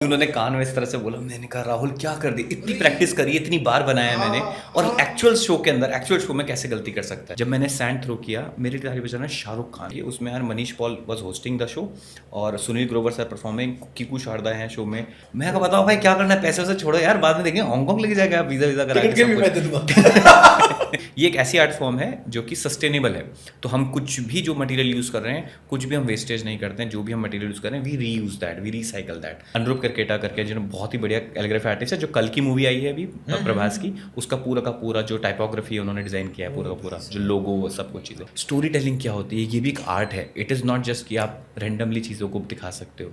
उन्होंने कान में इस तरह से बोला, मैंने कहा राहुल क्या कर दी, इतनी प्रैक्टिस करी, इतनी बार बनाया है मैंने, और एक्चुअल शो में कैसे गलती कर सकता है। जब मैंने सैंड थ्रो किया, मेरी तारीफ बजाना शाहरुख खान, ये उसमें यार Manish Paul was hosting the show और सुनील ग्रोवर सर परफॉर्मिंग, कीकू शारदा है शो में। मैं कहा बताओ भाई क्या करना है, पैसे से छोड़ो यार, बाद में देखेंगे, हांगकांग लेके जाएगा, वीजा करा के सब कुछ। ये एक ऐसी आर्ट फॉर्म है जो कि सस्टेनेबल है, तो हम कुछ भी जो मटेरियल यूज़ कर रहे हैं, कुछ भी हम वेस्टेज नहीं करते हैं, जो भी हम मटेरियल यूज़ कर रहे हैं we reuse that, we recycle that. अनुरूप करकेटा करके जिन्होंने बहुत ही बढ़िया कैलीग्राफी आर्टिस्ट है, जो कल की मूवी आई है अभी प्रभास की, उसका पूरा का पूरा जो टाइपोग्राफी है उन्होंने डिज़ाइन किया है, पूरा का पूरा जो लोगो वो सब कुछ चीज़ें। स्टोरी टेलिंग क्या होती है, ये भी एक आर्ट है। इट इज़ नॉट जस्ट कि आप रैंडमली चीज़ों को दिखा सकते हो,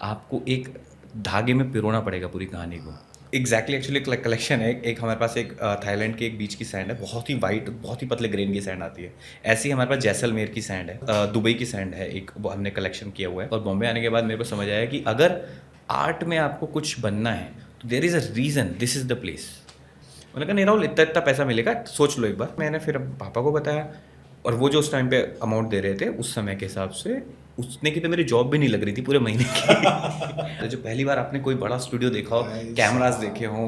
आपको एक धागे में पिरोना पड़ेगा पूरी कहानी को। एग्जैक्टली एक्चुअली कलेक्शन है एक हमारे पास, एक थाईलैंड के एक बीच की सैंड है, बहुत ही वाइट, बहुत ही पतले ग्रेन की सैंड आती है। ऐसी ही हमारे पास जैसलमेर की सैंड है, दुबई की सैंड है एक, वो हमने कलेक्शन किया हुआ है। और बॉम्बे आने के बाद मेरे को समझ आया कि अगर आर्ट में आपको कुछ बनना है तो there is a reason, this is the place. मैंने कहा नहीं राहुल इतना इतना पैसा मिलेगा, सोच लो एक बार। मैंने फिर पापा को बताया, और वो जो उस टाइम पे अमाउंट दे रहे थे उस समय के हिसाब से, उसने की तो मेरी जॉब भी नहीं लग रही थी पूरे महीने की। तो जो पहली बार आपने कोई बड़ा स्टूडियो देखा हो, कैमरास देखे हों,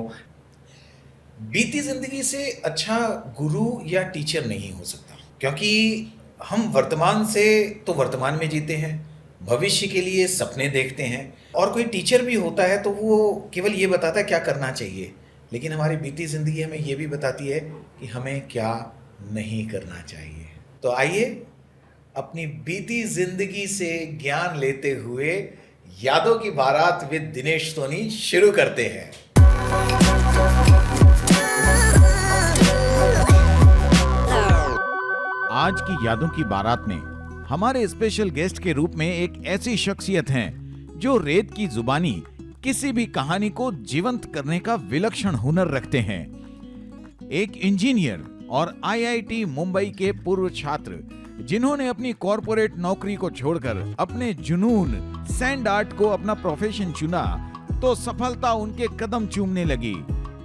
बीती जिंदगी से अच्छा गुरु या टीचर नहीं हो सकता, क्योंकि हम वर्तमान से तो वर्तमान में जीते हैं, भविष्य के लिए सपने देखते हैं, और कोई टीचर भी होता है तो वो केवल ये बताता है क्या करना चाहिए, लेकिन हमारी बीती जिंदगी हमें ये भी बताती है कि हमें क्या नहीं करना चाहिए। तो आइए अपनी बीती जिंदगी से ज्ञान लेते हुए यादों की बारात विद दिनेश सोनी शुरू करते हैं। आज की यादों की बारात में हमारे स्पेशल गेस्ट के रूप में एक ऐसी शख्सियत हैं जो रेत की जुबानी किसी भी कहानी को जीवंत करने का विलक्षण हुनर रखते हैं। एक इंजीनियर और आईआईटी मुंबई के पूर्व छात्र जिन्होंने अपनी कॉरपोरेट नौकरी को छोड़कर अपने जुनून सैंड आर्ट को अपना प्रोफेशन चुना, तो सफलता उनके कदम चूमने लगी।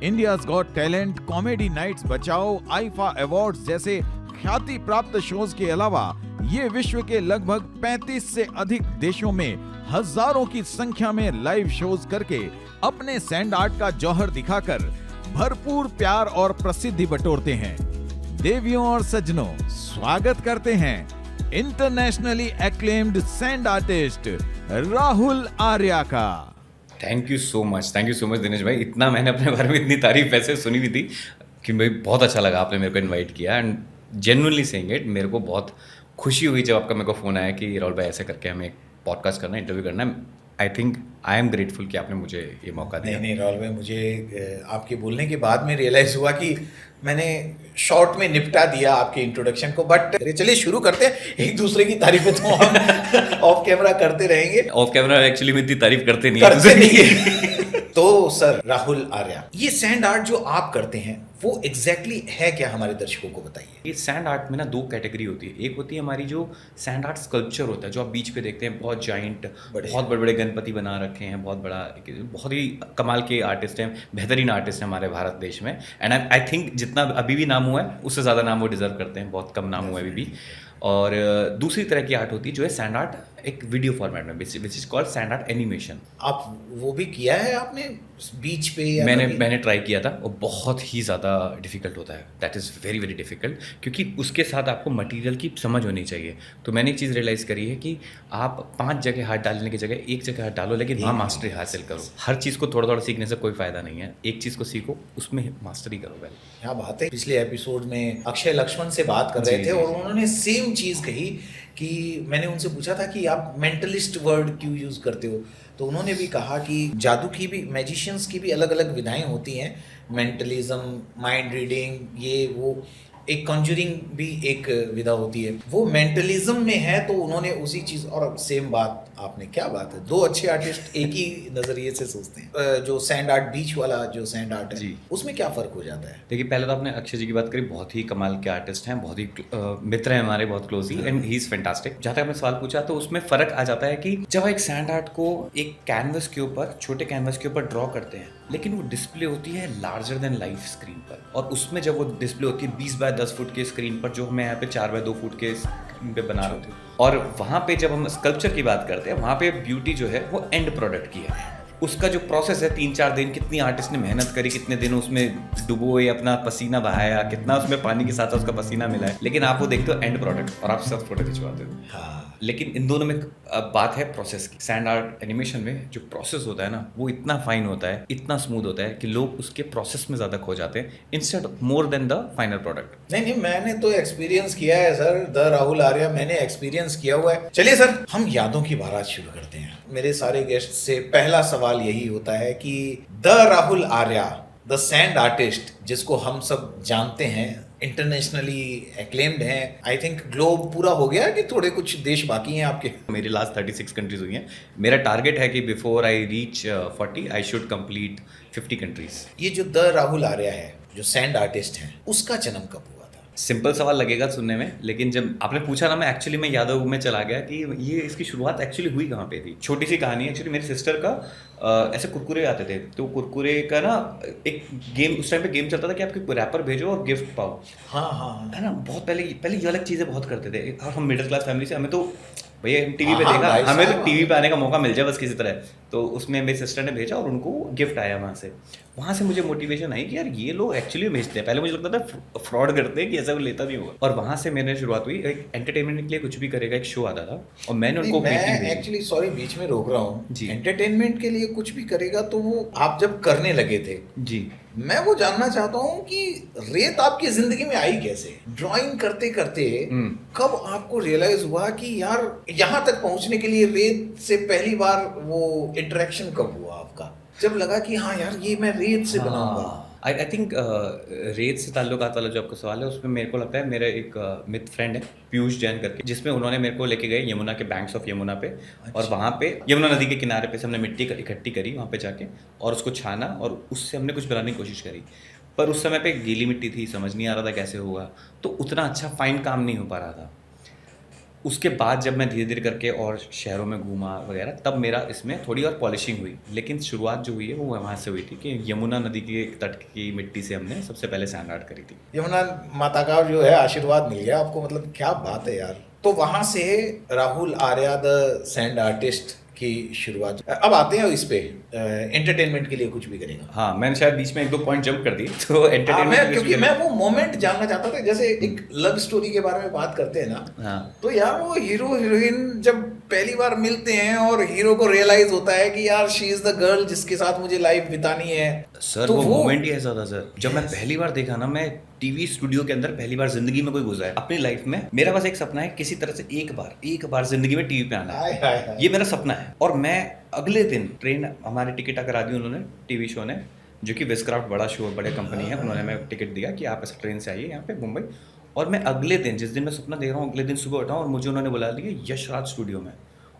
India's got talent, comedy nights Bachao, IIFA awards जैसे ख्याति प्राप्त शोज के अलावा ये विश्व के लगभग 35 से अधिक देशों में हजारों की संख्या में लाइव शोज करके अपने सैंड आर्ट का जौहर दिखाकर भरपूर प्यार और प्रसिद्धि बटोरते हैं। देवियों और सज्जनों, स्वागत करते हैं internationally acclaimed sand artist Rahul Arya का। Thank you so much Dinesh भाई। इतना मैंने अपने बारे में इतनी तारीफ वैसे सुनी हुई थी कि भाई बहुत अच्छा लगा आपने मेरे को इनवाइट किया, एंड जेन्युइनली सेइंग इट, मेरे को बहुत खुशी हुई जब आपका मेरे को फ़ोन आया कि राहुल भाई ऐसे करके हमें एक पॉडकास्ट करना है, इंटरव्यू करना है। I think I am grateful कि आपने मुझे ये मौका दिया। नहीं राहुल भाई, मुझे आपके बोलने के बाद में रियलाइज़ हुआ कि मैंने शॉर्ट में निपटा दिया आपके इंट्रोडक्शन को, बट चलिए शुरू करते हैं। एक दूसरे की तारीफें तो हम ऑफ कैमरा करते रहेंगे। ऑफ कैमरा एक्चुअली में इतनी तारीफ करते नहीं तो सर राहुल आर्या, ये सैंड आर्ट जो आप करते हैं वो एग्जैक्टली है क्या, हमारे दर्शकों को बताइए। ये सैंड आर्ट में ना दो कैटेगरी होती है। एक होती है हमारी जो सैंड आर्ट स्कल्पचर होता है, जो आप बीच पे देखते हैं, बहुत जाइंट, बहुत बड़े बड़े गणपति बना रखे हैं, बहुत बड़ा, बहुत ही कमाल के आर्टिस्ट हैं, बेहतरीन आर्टिस्ट हैं हमारे भारत देश में। एंड आई थिंक जितना अभी भी नाम हुआ है उससे ज़्यादा नाम वो डिजर्व करते हैं, बहुत कम नाम हुआ है अभी भी। और दूसरी तरह की आर्ट होती है जो है सैंड आर्ट एक वीडियो फॉर्मेट में, which is called sand art animation. आप वो भी किया है आपने बीच पे या मैंने ट्राई किया था, वो बहुत ही ज़्यादा डिफिकल्ट होता है। That is very very difficult, क्योंकि उसके साथ आपको मटेरियल की समझ होनी चाहिए। तो मैंने एक चीज़ रियलाइज़ करी है कि आप 5 जगह हाथ डालने की जगह एक जगह हाथ डालो, लेकिन वहाँ मास्टरी हासिल करो। हर चीज़ को थोड़ा थोड़ा सीखने से कोई फ़ायदा नहीं है, एक चीज़ को सीखो, उसमें मास्टरी करो पहले। क्या बात है। पिछले एपिसोड में अक्षय लक्ष्मण से बात कर रहे थे और उन्होंने सेम चीज़ कही कि मैंने उनसे पूछा था कि आप मेंटलिस्ट वर्ड क्यों यूज़ करते हो, तो उन्होंने भी कहा कि जादू की भी, मैजिशियंस की भी अलग अलग विधाएं होती हैं, मेंटलिज्म, माइंड रीडिंग, ये वो, एक कॉन्जरिंग भी एक विधा होती है, वो मेंटलिज्म में है। तो उन्होंने उसी चीज़, और सेम बात आपने, क्या बात है, दो अच्छे आर्टिस्ट एक ही नज़रिए से सोचते हैं। जो सैंड आर्ट, बीच वाला जो सैंड आर्ट है, उसमें क्या फ़र्क हो जाता है? देखिए, पहले तो आपने अक्षय जी की बात करी, बहुत ही कमाल के आर्टिस्ट हैं, बहुत ही मित्र हैं हमारे, बहुत closely, and he is fantastic. जहाँ तक आपने सवाल पूछा तो उसमें फ़र्क आ जाता है कि जब एक सैंड आर्ट को एक कैनवस के ऊपर, छोटे कैनवस के ऊपर ड्रॉ करते हैं, लेकिन वो डिस्प्ले होती है लार्जर देन लाइफ स्क्रीन पर, और उसमें जब वो डिस्प्ले होती है 20 बाय 10 फुट के स्क्रीन पर, जो हमें यहाँ पे 4 बाय 2 फुट के स्क्रीन पे बना रहे थे, और वहाँ पे जब हम स्कल्पचर की बात करते हैं, वहाँ पे ब्यूटी जो है वो एंड प्रोडक्ट की है। उसका जो प्रोसेस है 3-4 दिन, कितनी आर्टिस्ट ने मेहनत करी, कितने दिन उसमें डुबोए, अपना पसीना बहाया, कितना उसमें पानी के साथ उसका पसीना मिला है, लेकिन आप वो देखते हो एंड प्रोडक्ट और आप सब फोटो खिंचवाते हो। हाँ लेकिन इन दोनों में बात है प्रोसेस की। सैंड आर्ट एनिमेशन में जो प्रोसेस होता है ना, वो इतना फाइन होता है, इतना स्मूथ होता है कि लोग उसके प्रोसेस में ज़्यादा खो जाते हैं instead more than the final product. नहीं, मैंने तो एक्सपीरियंस किया है सर, द राहुल आर्या मैंने एक्सपीरियंस किया हुआ है। चलिए सर, हम यादों की बारात शुरू करते हैं। मेरे सारे गेस्ट से पहला सवाल यही होता है कि the Rahul Arya, the sand artist, जिसको हम सब जानते हैं, इंटरनेशनली एक्लेम्ड हैं, आई थिंक ग्लोब पूरा हो गया कि थोड़े कुछ देश बाकी हैं आपके? मेरी लास्ट 36 कंट्रीज हुई हैं। मेरा टारगेट है कि before I reach 40 I should complete 50 countries. ये जो द राहुल आर्या है, जो सैंड आर्टिस्ट हैं, उसका जन्म कब हुआ था? सिंपल सवाल लगेगा सुनने में, लेकिन जब आपने पूछा ना, मैं एक्चुअली मैं यादव में चला गया कि ये इसकी शुरुआत एक्चुअली हुई कहाँ पे थी। छोटी सी कहानी है। एक्चुअली मेरी सिस्टर का ऐसे कुरकुरे आते थे, तो कुरकुरे का ना एक गेम, उस टाइम पे गेम चलता था कि आपके रैपर भेजो और गिफ्ट पाओ। हाँ है ना, बहुत पहले ये अलग चीज़ें बहुत करते थे। और हम मिडिल क्लास फैमिली से, हमें तो भैया टीवी पे हाँ, देखा, भाई हमें तो साहब। टीवी पे आने का मौका मिल जाए बस किसी तरह। तो उसमें मेरी सिस्टर ने भेजा और उनको गिफ्ट आया वहाँ से मुझे मोटिवेशन आई कि यार ये लोग एक्चुअली भेजते हैं। पहले मुझे लगता था फ्रॉड करते हैं कि ऐसा कोई लेता नहीं होगा, और वहाँ से मैंने शुरुआत हुई। एक एंटरटेनमेंट के लिए कुछ भी करेगा, एक शो आता था और मैंने उनको मैं greeting भेजी। एक्चुअली सॉरी बीच में रोक रहा हूँ जी। एंटरटेनमेंट के लिए कुछ भी करेगा, तो वो आप जब करने लगे थे, जी, मैं वो जानना चाहता हूँ कि रेत आपकी जिंदगी में आई कैसे? ड्राइंग करते करते कब आपको रियलाइज हुआ कि यार यहाँ तक पहुँचने के लिए रेत से पहली बार वो इंटरेक्शन कब हुआ आपका, जब लगा कि हाँ यार ये मैं रेत से बनाऊंगा? आई थिंक रेत से ताल्लुकात वाला जो आपका सवाल है, उसमें मेरे को लगता है मेरा एक मित्र फ्रेंड है पीयूष जैन करके, जिसमें उन्होंने मेरे को लेके गए यमुना के बैंक्स ऑफ यमुना पे। और वहाँ पे यमुना नदी के किनारे पे से हमने मिट्टी इकट्ठी करी वहाँ पे जाके, और उसको छाना और उससे हमने कुछ बनाने की कोशिश करी। पर उस समय पे गीली मिट्टी थी, समझ नहीं आ रहा था कैसे होगा, तो उतना अच्छा फाइन काम नहीं हो पा रहा था। उसके बाद जब मैं धीरे धीरे करके और शहरों में घूमा वगैरह, तब मेरा इसमें थोड़ी और पॉलिशिंग हुई। लेकिन शुरुआत जो हुई है वो वहाँ से हुई थी कि यमुना नदी के तट की मिट्टी से हमने सबसे पहले सैंड आर्ट करी थी। यमुना माता का जो है आशीर्वाद मिल गया आपको, मतलब क्या बात है यार। तो वहां से Rahul Arya the sand artist की शुरुआत। अब आते हैं इस पे, एंटरटेनमेंट के लिए कुछ भी करेगा। हाँ, मैंने शायद बीच में 1-2 पॉइंट जंप कर दिए, तो हाँ, एंटरटेनमेंट क्योंकि मैं वो मोमेंट जानना चाहता था। जैसे एक लव स्टोरी के बारे में बात करते हैं ना, हाँ, तो यार वो हीरो हीरोइन जब पहली बार मिलते हैं और हीरो को रियलाइज होता है कि यार शी इज द गर्ल जिसके साथ मुझे लाइफ बितानी है। सर तो वो मोमेंट ही ऐसा था सर, जब मैं पहली बार देखा ना, मैं टीवी स्टूडियो के अंदर पहली बार जिंदगी में कोई घुसा है अपनी लाइफ में। मेरा बस एक सपना है किसी तरह से एक बार जिंदगी में टीवी पे आना हाय है, हाय हाय। ये मेरा सपना है। और मैं अगले दिन ट्रेन, हमारी टिकट करा दी उन्होंने टीवी शो ने, जो कि विस्क्राफ्ट बड़ा शो, बड़े कंपनी है, उन्होंने मैं टिकट दिया कि आप ऐसे ट्रेन से आइए यहाँ पे मुंबई। और मैं अगले दिन, जिस दिन मैं सपना देख रहा हूँ, अगले दिन सुबह उठा और मुझे उन्होंने बुला लिया यश राज स्टूडियो में।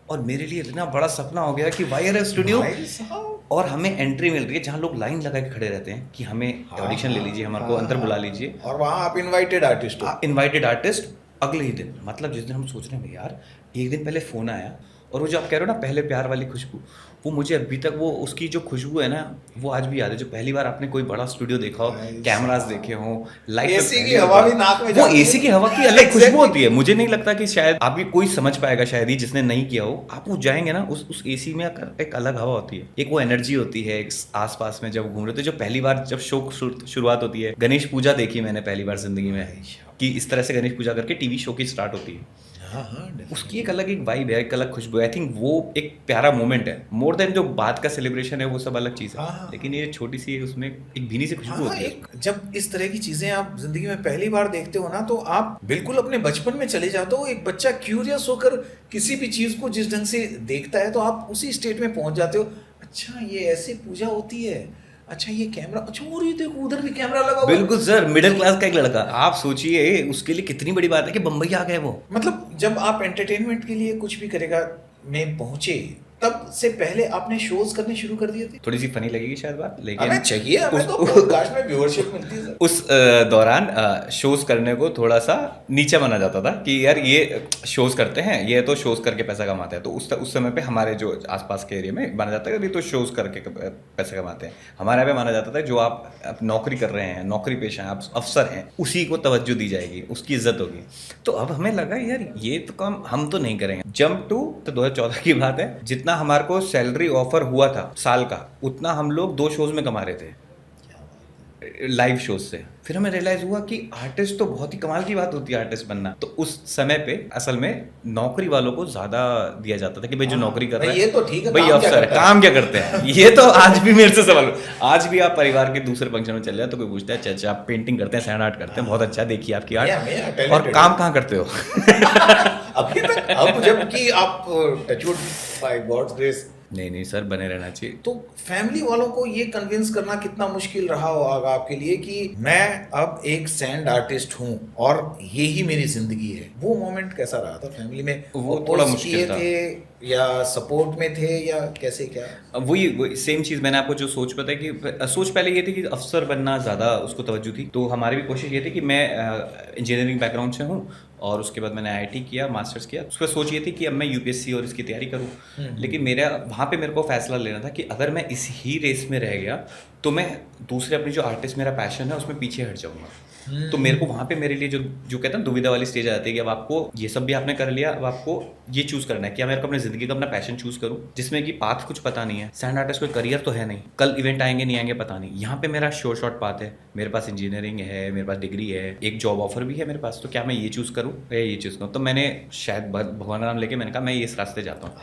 और मेरे लिए इतना बड़ा सपना हो गया कि वायर स्टूडियो, भाई साहब। और हमें एंट्री मिल रही है जहाँ लोग लाइन लगा के खड़े रहते हैं कि हमें ऑडिशन ले लीजिए, हमारे को अंदर बुला लीजिए। और वहाँ आप इनवाइटेड आर्टिस्ट हो। इनवाइटेड आर्टिस्ट अगले ही दिन, मतलब जिस दिन हम सोच रहे हैं यार, एक दिन पहले फ़ोन आया, और वो जो आप कह रहे हो ना पहले प्यार वाली खुशबू, वो मुझे अभी तक वो उसकी जो खुशबू है ना, वो आज भी याद है। जो पहली बार आपने कोई बड़ा स्टूडियो देखा हो, कैमरास देखे हो, लाइफ एसी की हवा भी नाक में वो जाती है। एसी की हवा की अलग खुशबू होती है। मुझे नहीं लगता कि शायद आप भी कोई समझ पाएगा, शायद ही जिसने नहीं किया हो। आप वो जाएंगे ना, उस एसी में एक अलग हवा होती है, एक वो एनर्जी होती है एक आसपास में जब घूम रहे हो। तो जो पहली बार जब शो शुरुआत होती है, गणेश पूजा देखी मैंने पहली बार जिंदगी में, कि इस तरह से गणेश पूजा करके टीवी शो की स्टार्ट होती है। हाँ हाँ, definitely। उसकी एक अलग एक वाइब है, एक अलग खुशबू है। आई थिंक वो एक प्यारा मोमेंट है, मोर देन जो बात का सेलिब्रेशन है वो सब अलग चीज़ है। हाँ। लेकिन ये छोटी सी उसमें एक भीनी सी खुशबू हाँ, होती है। एक जब इस तरह की चीजें आप जिंदगी में पहली बार देखते हो ना, तो आप बिल्कुल अपने बचपन में चले जाते हो। एक बच्चा क्यूरियस होकर किसी भी चीज को जिस ढंग से देखता है, तो आप उसी स्टेट में पहुंच जाते हो। अच्छा ये ऐसे पूजा होती है, अच्छा ये कैमरा, अच्छा और ये देखो उधर भी कैमरा लगा हुआ है। बिल्कुल सर, मिडिल क्लास का एक लड़का, आप सोचिए उसके लिए कितनी बड़ी बात है कि बम्बई आ गए वो। मतलब जब आप एंटरटेनमेंट के लिए कुछ भी करेगा में पहुंचे, तब से पहले आपने शोज करने शुरू कर दिए थे? थोड़ी सी फनी लगेगी शायद बात, लेकिन हमें चाहिए, हमें तो पॉडकास्ट में व्यूअरशिप मिलती है सर। उस दौरान शोज करने को थोड़ा सा नीचे माना जाता था कि यार ये शोज करते हैं, ये तो शोज करके पैसा कमाते हैं। तो उस समय पे हमारे जो आसपास के एरिया में माना जाता है कि ये तो शोज करके पैसा कमाते हैं। हमारे यहाँ पे माना जाता था जो आप नौकरी कर रहे हैं, नौकरी पेशा हैं, आप अफसर हैं, उसी को तवज्जो दी जाएगी, उसकी इज्जत होगी। तो अब हमें लगा यार ये तो काम हम तो नहीं करेंगे। जंप टू तो 2014 की बात है, जितना जितना हमारे को सैलरी ऑफर हुआ था साल का, उतना हम लोग 2 शोज में कमा रहे थे, लाइव शोज से। फिर हमें रियलाइज हुआ कि आर्टिस्ट तो बहुत ही कमाल की बात होती है आर्टिस्ट बनना। तो उस समय पे असल में नौकरी वालों को ज्यादा दिया जाता था कि भाई जो नौकरी कर रहा है ये तो ठीक है, भाई काम क्या अफसर है, करता है? काम क्या करते हैं। ये तो आज भी मेरे से सवाल, आज भी आप परिवार के दूसरे फंक्शन में चले जाए तो कोई पूछता है चाचा आप पेंटिंग करते हैं, सैंड आर्ट करते हैं, बहुत अच्छा, देखिए आपकी मैं आर्ट, talented और काम कहाँ करते हो। अभी तक, अब जबकि आप टचवुड बाय गॉड्स ग्रेस। नहीं नहीं सर, बने रहना चाहिए। तो फैमिली वालों को ये कन्विंस करना कितना मुश्किल रहा होगा आपके लिए कि मैं अब एक सैंड आर्टिस्ट हूँ और ये ही मेरी जिंदगी है? वो मोमेंट कैसा रहा था फैमिली में? वो थोड़ा oppose मुश्किल किए था। थे या सपोर्ट में थे या कैसे क्या? अब वही सेम चीज़ मैंने आपको जो सोच बताई कि सोच पहले ये थी कि अफसर बनना ज़्यादा उसको तवज्जो थी। तो हमारी भी कोशिश ये थी कि मैं इंजीनियरिंग बैकग्राउंड से हूँ और उसके बाद मैंने आईआईटी किया, मास्टर्स किया। उसका सोच ये थी कि अब मैं यूपीएससी और इसकी तैयारी करूँ। लेकिन मेरा वहाँ पे मेरे को फैसला लेना था कि अगर मैं इस ही रेस में रह गया तो मैं दूसरे अपनी जो आर्टिस्ट मेरा पैशन है उसमें पीछे हट जाऊँगा। तो मेरे को वहाँ पे मेरे लिए जो जो कहते हैं दुविधा वाली स्टेज आ जाती है कि अब आपको ये सब भी आपने कर लिया, अब आपको ये चूज करना है कि मेरे को अपनी जिंदगी का अपना पैशन चूज करूँ, जिसमें कि पाथ कुछ पता नहीं है। सैंड आर्टिस्ट कोई करियर तो है नहीं, कल इवेंट आएंगे नहीं आएंगे पता नहीं। यहाँ पे मेरा श्योर शॉट पाथ है, मेरे पास इंजीनियरिंग है, मेरे पास डिग्री है, एक जॉब ऑफर भी है मेरे पास। तो क्या मैं ये चूज करूँ या ये चूज करूँ? तो मैंने शायद भगवान का नाम लेके मैंने कहा मैं इस रास्ते जाता हूँ।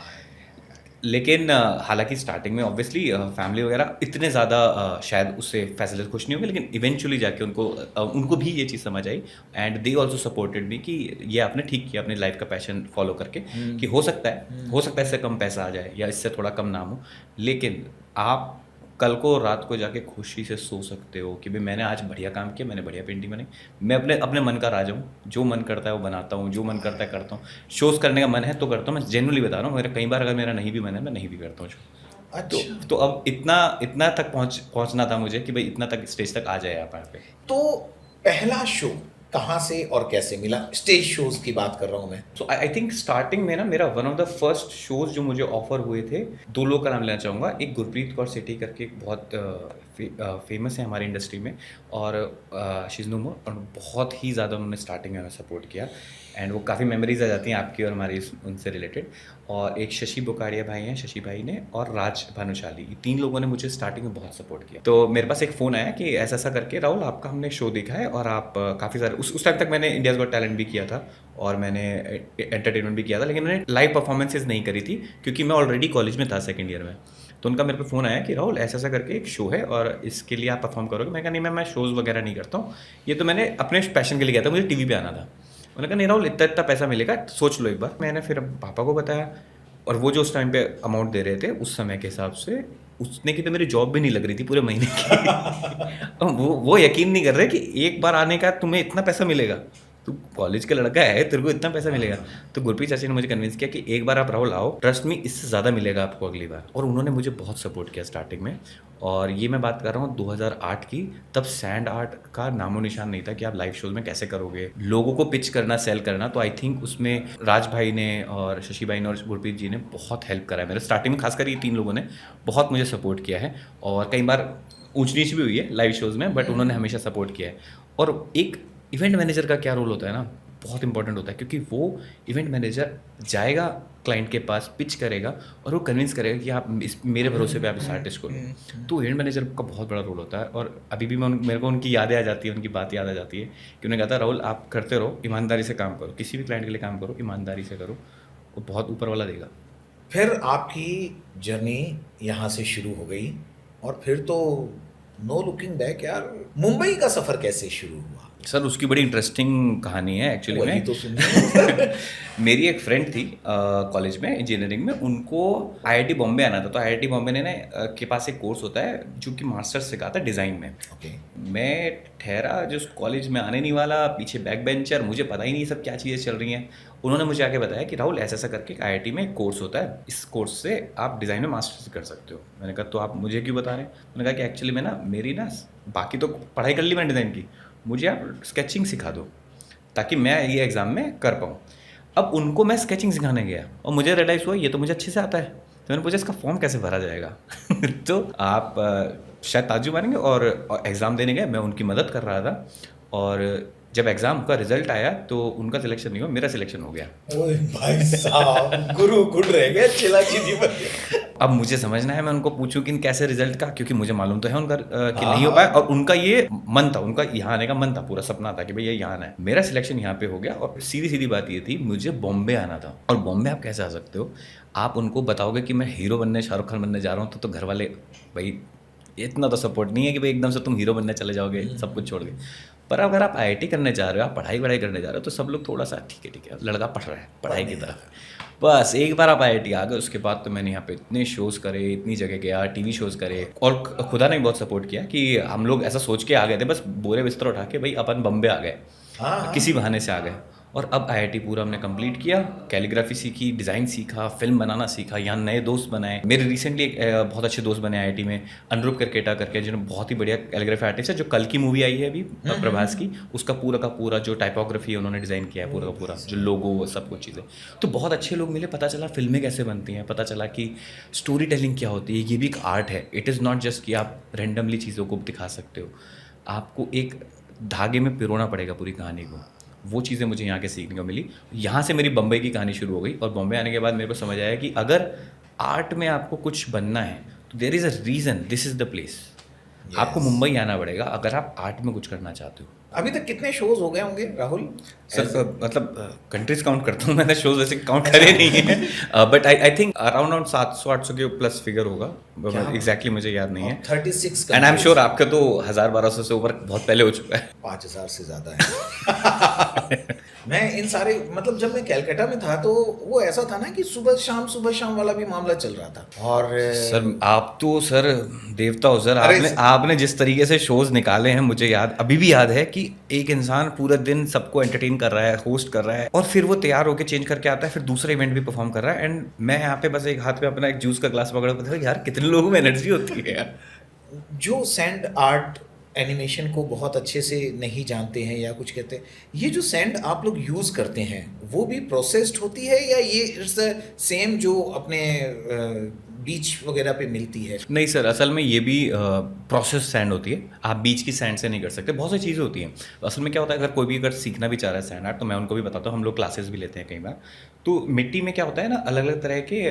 लेकिन हालांकि स्टार्टिंग में ऑब्वियसली फैमिली वगैरह इतने ज़्यादा शायद उससे फैसले से खुश नहीं होंगे, लेकिन इवेंचुअली जाके उनको भी ये चीज़ समझ आई and they also supported me कि ये आपने ठीक किया अपनी लाइफ का पैशन फॉलो करके, कि हो सकता है इससे कम पैसा आ जाए या इससे थोड़ा कम नाम हो, लेकिन आप कल को रात को जाके खुशी से सो सकते हो कि भाई मैंने आज बढ़िया काम किया, मैंने बढ़िया पेंटिंग बनाई, मैं अपने अपने मन का राजा हूँ, जो मन करता है वो बनाता हूँ, जो मन करता है करता हूँ। शोज़ करने का मन है तो करता हूँ, मैं जेन्युइनली बता रहा हूँ। मेरा कई बार अगर मेरा नहीं भी मन है मैं नहीं भी करता हूँ शो। अच्छा। तो अब इतना तक पहुँचना था मुझे कि भाई इतना तक स्टेज तक आ जाए आप यहाँ पे। तो पहला शो कहाँ से और कैसे मिला? स्टेज शोज की बात कर रहा हूँ मैं। सो आई थिंक स्टार्टिंग में ना मेरा one of the first shows जो मुझे ऑफर हुए थे, 2 लोग का नाम लेना चाहूँगा। एक गुरप्रीत कौर सेठी करके एक बहुत फेमस है हमारी इंडस्ट्री में, और शिजनुमो, और बहुत ही ज़्यादा उन्होंने स्टार्टिंग में हमें सपोर्ट किया एंड वो काफ़ी मेमोरीज आ जाती हैं आपकी और हमारी उनसे रिलेटेड। और एक शशि बुकाड़िया भाई हैं, शशि भाई ने, और राज भानुशाली, ये 3 लोगों ने मुझे स्टार्टिंग में बहुत सपोर्ट किया। तो मेरे पास एक फ़ोन आया कि ऐसा ऐसा करके राहुल आपका हमने शो देखा है और आप काफ़ी सारे उस टाइम तक मैंने इंडियाज़ गॉट टैलेंट भी किया था और मैंने एंटरटेनमेंट भी किया था, लेकिन मैंने लाइव परफॉर्मेंसेज नहीं करी थी क्योंकि मैं ऑलरेडी कॉलेज में था सेकेंड ईयर में। तो उनका मेरे पे फ़ोन आया कि राहुल ऐसा ऐसा करके एक शो है और इसके लिए आप परफॉर्म करोगे। मैं कहा नहीं मैं शोज़ वगैरह नहीं करता हूँ, ये तो मैंने अपने पैशन के लिए किया था, मुझे टीवी पे आना था। उन्होंने कहा नहीं राहुल इतना पैसा मिलेगा, सोच लो एक बार। मैंने फिर पापा को बताया और वो जो उस टाइम पे अमाउंट दे रहे थे उस समय के हिसाब से, उसने की तो मेरी जॉब भी नहीं लग रही थी पूरे महीने की। वो यकीन नहीं कर रहे कि एक बार आने का तुम्हें इतना पैसा मिलेगा, तू कॉलेज का लड़का है, तेरे को इतना पैसा मिलेगा। तो गुरप्रीत चाची ने मुझे कन्विंस किया कि एक बार आप राहुल आओ, ट्रस्ट मी इससे ज़्यादा मिलेगा आपको अगली बार। और उन्होंने मुझे बहुत सपोर्ट किया स्टार्टिंग में। और ये मैं बात कर रहा हूँ 2008 की, तब सैंड आर्ट का नामो निशान नहीं था कि आप लाइव शोज में कैसे करोगे, लोगों को पिच करना, सेल करना। तो आई थिंक उसमें राज भाई ने और शशि भाई ने और गुरप्रीत जी ने बहुत हेल्प करा है मेरे स्टार्टिंग में, खासकर ये 3 लोगों ने बहुत मुझे सपोर्ट किया है। और कई बार ऊंच नीच भी हुई है लाइव शोज़ में, बट उन्होंने हमेशा सपोर्ट किया है। और एक इवेंट मैनेजर का क्या रोल होता है ना, बहुत इंपॉर्टेंट होता है, क्योंकि वो इवेंट मैनेजर जाएगा क्लाइंट के पास, पिच करेगा और वो कन्विंस करेगा कि आप मेरे भरोसे पे आप इस आर्टिस्ट को लो। तो इवेंट मैनेजर का बहुत बड़ा रोल होता है। और अभी भी मेरे को उनकी यादें आ जाती है, उनकी बात याद आ जाती है कि उन्होंने कहा था राहुल आप करते रहो, ईमानदारी से काम करो, किसी भी क्लाइंट के लिए काम करो ईमानदारी से करो, वो बहुत ऊपर वाला देगा। फिर आपकी जर्नी यहाँ से शुरू हो गई और फिर तो नो लुकिंग बैक यार। मुंबई का सफ़र कैसे शुरू हुआ? सर उसकी बड़ी इंटरेस्टिंग कहानी है एक्चुअली वही में। तो सुनिए। मेरी एक फ्रेंड थी कॉलेज में इंजीनियरिंग में, उनको आईआईटी बॉम्बे आना था। तो आईआईटी बॉम्बे ने के पास एक कोर्स होता है जो कि मास्टर्स सिखाता है डिज़ाइन में। ओके। मैं ठहरा जो कॉलेज में आने नहीं वाला, पीछे बैक बेंचर, मुझे पता ही नहीं सब क्या चीज़ें चल रही हैं। उन्होंने मुझे आके बताया कि राहुल ऐसा ऐसा करके आईआईटी में एक कोर्स होता है, इस कोर्स से आप डिज़ाइन में मास्टर्स कर सकते हो। मैंने कहा तो आप मुझे क्यों बता रहे हैं? उन्होंने कहा कि एक्चुअली मैं ना मेरी ना बाकी तो पढ़ाई कर ली मैंने डिज़ाइन की, मुझे आप स्केचिंग सिखा दो ताकि मैं ये एग्ज़ाम में कर पाऊँ। अब उनको मैं स्केचिंग सिखाने गया और मुझे रियलाइज़ हुआ ये तो मुझे अच्छे से आता है। तो मैंने पूछा इसका फॉर्म कैसे भरा जाएगा? तो आप शायद ताज्जुब मानेंगे, और एग्ज़ाम देने गए, मैं उनकी मदद कर रहा था। और जब एग्ज़ाम का रिजल्ट आया तो उनका सिलेक्शन नहीं हुआ, मेरा सिलेक्शन हो गया। ओए भाई साहब, गुरु गुड रह गए, चिला चीनी बन गया। अब मुझे समझना है, मैं उनको पूछूं कि कैसे रिजल्ट का, क्योंकि मुझे मालूम तो है उनका कि हाँ, नहीं हो हाँ। पाया, और उनका ये मन था, उनका यहाँ आने का मन था, पूरा सपना था कि भाई ये यहाँ आना है। मेरा सिलेक्शन यहाँ पे हो गया, और सीधी सीधी बात ये थी, मुझे बॉम्बे आना था। और बॉम्बे आप कैसे आ सकते हो? आप उनको बताओगे कि मैं हीरो बनने, शाहरुख खान बनने जा रहा हूँ, तो घर वाले भाई इतना तो सपोर्ट नहीं है कि भाई एकदम से तुम हीरो बनने चले जाओगे सब कुछ छोड़ के। पर अगर आप आईआईटी करने जा रहे हो, आप पढ़ाई वढ़ाई करने जा रहे हो, तो सब लोग थोड़ा सा ठीक है लड़का पढ़ रहा है पढ़ाई की तरफ। बस एक बार आप आईआईटी आ गए, उसके बाद तो मैंने यहाँ पे इतने शोज़ करे, इतनी जगह गया, टीवी शोज़ करे, और खुदा ने भी बहुत सपोर्ट किया कि हम लोग ऐसा सोच के आ गए थे, बस बोरे बिस्तर उठा के भाई अपन बम्बे आ गए, हाँ, किसी बहाने से आ गए। और अब आईआईटी पूरा हमने कंप्लीट किया, कैलीग्राफी सीखी, डिज़ाइन सीखा, फिल्म बनाना सीखा, यहाँ नए दोस्त बनाए। मेरे रिसेंटली एक बहुत अच्छे दोस्त बने आईआईटी में, अनुरूप करकेटा करके, जिन्होंने बहुत ही बढ़िया कैलीग्राफी आर्टिस्ट है, जो कल की मूवी आई है अभी प्रभास की, उसका पूरा का पूरा जो टाइपोग्राफी है उन्होंने डिज़ाइन किया है, पूरा का पूरा जो लोगो वो सब कुछ चीज़ें। तो बहुत अच्छे लोग मिले, पता चला फिल्में कैसे बनती हैं, पता चला कि स्टोरी टेलिंग क्या होती है, ये भी एक आर्ट है। इट इज़ नॉट जस्ट कि आप रैंडमली चीज़ों को दिखा सकते हो, आपको एक धागे में पिरोना पड़ेगा पूरी कहानी को। वो चीज़ें मुझे यहाँ के सीखने को मिली। यहाँ से मेरी बम्बई की कहानी शुरू हो गई, और बॉम्बे आने के बाद मेरे को समझ आया कि अगर आर्ट में आपको कुछ बनना है तो there is a reason, this is the place. आपको मुंबई आना पड़ेगा अगर आप आर्ट में कुछ करना चाहते हो। अभी तक कितने शोज हो गए होंगे राहुल? सर मतलब कंट्रीज काउंट करता हूँ, मैंने शोज वैसे काउंट करे नहीं है, बट आई थिंक अराउंड 700-800 के प्लस फिगर होगा, एग्जैक्टली मुझे याद नहीं है। 36 एंड आई एम श्योर आपका तो 1000-1200 से ऊपर बहुत पहले हो चुका है। 5000 से ज्यादा है। मैं इन सारे मतलब जब मैं कलकत्ता में था तो वो ऐसा था ना कि सुबह शाम वाला भी मामला चल रहा था। और सर आप तो सर देवता हो सर, अरे आपने जिस तरीके से शोज निकाले हैं, मुझे याद अभी भी याद है कि एक इंसान पूरा दिन सबको एंटरटेन कर रहा है, होस्ट कर रहा है, और फिर वो तैयार होकर चेंज करके आता है, फिर दूसरा इवेंट भी परफॉर्म कर रहा है, एंड मैं यहाँ पे बस एक हाथ पे अपना एक जूस का ग्लास पकड़ा हुआ था। यार कितने लोगों में एनर्जी होती है यार। जो सैंड आर्ट एनिमेशन को बहुत अच्छे से नहीं जानते हैं या कुछ कहते हैं, ये जो सैंड आप लोग यूज़ करते हैं वो भी प्रोसेस्ड होती है या ये इट्स द सेम जो अपने बीच वगैरह पे मिलती है? नहीं सर, असल में ये भी प्रोसेस सैंड होती है, आप बीच की सैंड से नहीं कर सकते। बहुत सी चीज़ें होती हैं। असल में क्या होता है, अगर कोई भी अगर सीखना भी चाह रहा है सैंड आर्ट, तो मैं उनको भी बताता हूँ, हम लोग क्लासेस भी लेते हैं कई बार। तो मिट्टी में क्या होता है ना, अलग अलग तरह के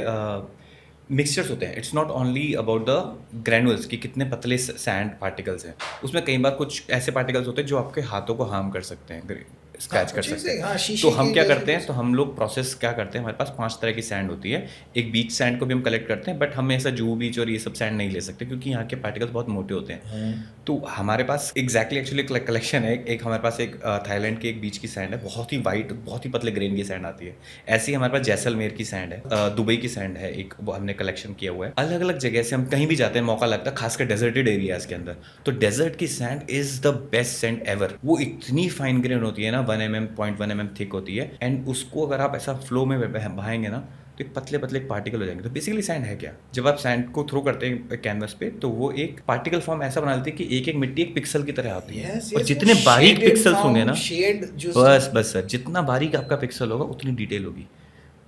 मिक्सचर्स होते हैं। It's not only about the granules कि कितने पतले सैंड पार्टिकल्स हैं, उसमें कई बार कुछ ऐसे पार्टिकल्स होते हैं जो आपके हाथों को हार्म कर सकते हैं, स्क्रैच कर सकते हैं। हाँ, तो हम क्या करते हैं, तो हम लोग प्रोसेस क्या करते हैं, हमारे पास 5 तरह की सैंड होती है। एक बीच सैंड को भी हम कलेक्ट करते हैं, बट हम ऐसा जूहू बीच और ये सब सैंड नहीं ले सकते क्योंकि यहाँ के पार्टिकल्स बहुत मोटे होते हैं। तो हमारे पास एक्चुअली कलेक्शन है। एक हमारे पास एक थाईलैंड की एक बीच की सैंड है, बहुत ही वाइट, बहुत ही पतले ग्रेन की सैंड आती है। ऐसी हमारे पास जैसलमेर की सैंड है, दुबई की सैंड है एक, वो हमने कलेक्शन किया हुआ है। अलग अलग जगह से हम कहीं भी जाते हैं, मौका लगता है, खासकर डेजर्टेड एरियाज के अंदर, तो डेजर्ट की sand is the best sand ever. वो इतनी फाइन ग्रेन होती है ना, 1 mm 0.1 mm थिक होती है, एंड उसको अगर आप ऐसा फ्लो में बहाएंगे ना तो एक पतले पतले पार्टिकल हो जाएंगे। तो बेसिकली सैंड है क्या, जब आप सैंड को थ्रो करते हैं कैनवस पे, तो वो एक पार्टिकल फॉर्म ऐसा बना लेती है कि एक एक मिट्टी एक पिक्सल की तरह आती है। और जितने बारीक पिक्सल्स होंगे ना, बस सर, जितना बारीक आपका पिक्सल होगा उतनी डिटेल होगी।